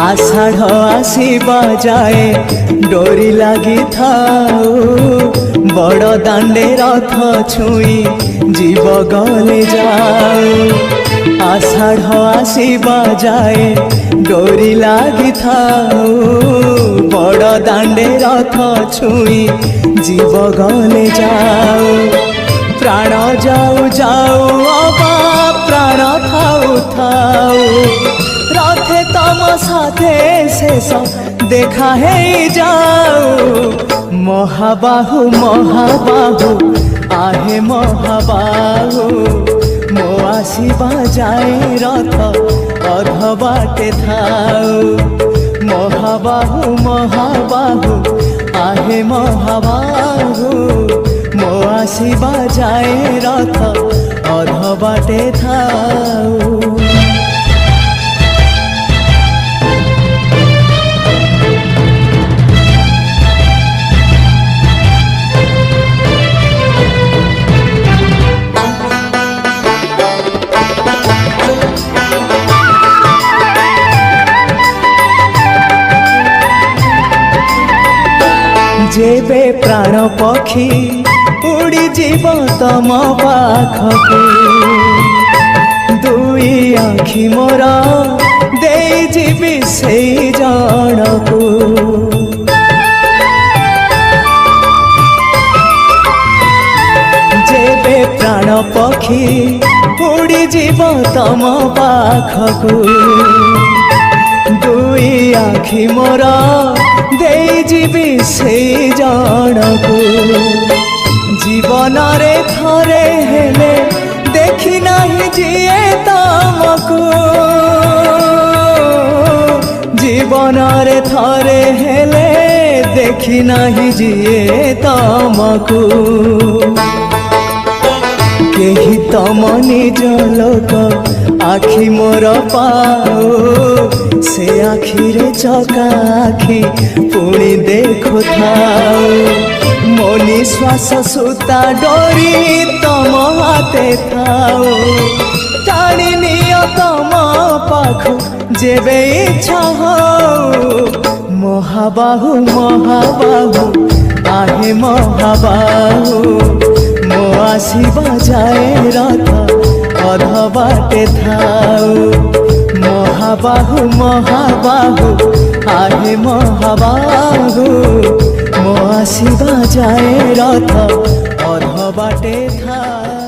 आषाढ़ आसीबा जाए डोरी लगी थाऊ बड़ दांडे रथ छुई जीव गले जाऊ। आषाढ़ आसीबा जाए डोरी लगी थाऊ बड़ दांडे रथ छुई जीव गले जाऊ। प्राण जाऊ जाऊ अबा प्राण थाऊ थाऊ रथे तम साथे शेष देखा है जाऊ। महाबाहु महाबाहु आहे महाबाहु मो आसीबा जाए रथ अध बाटे थाऊ। महाबाहु महाबाहु आहे महाबाहु मो आसीबा जाए रथ अध बाटे थाऊ। जेबे प्राण पक्षी उड़ी जीव तम पाखकू दुई आखि मोर दे जीवी से जनकू। जेबे प्राण पक्षी उड़ी जीव तम पाखकू दुई आखि मोर दे जीवी से जनकू। जीवन रे थरे हेले देखी नहीं जिए तमकू। जीवन रे थरे हेले देखी नहीं जिए तमकू। केही तम निज लोक आखि मोर पाओ से आखि रे चका आखि पुणी देखो थाओ। मो निश्वास सूता डोरी तम हाथे थाओ टाणी नियो तम पाखु जेबे इच्छा हो। महाबाहु महाबाहु आहे महाबाहु मो आसीबा जाए रथ अध बाटे थाऊ। महाबाहु महाबाहु आहे महाबाहु मो आसीबा जाए रथ अध बाटे थाऊ।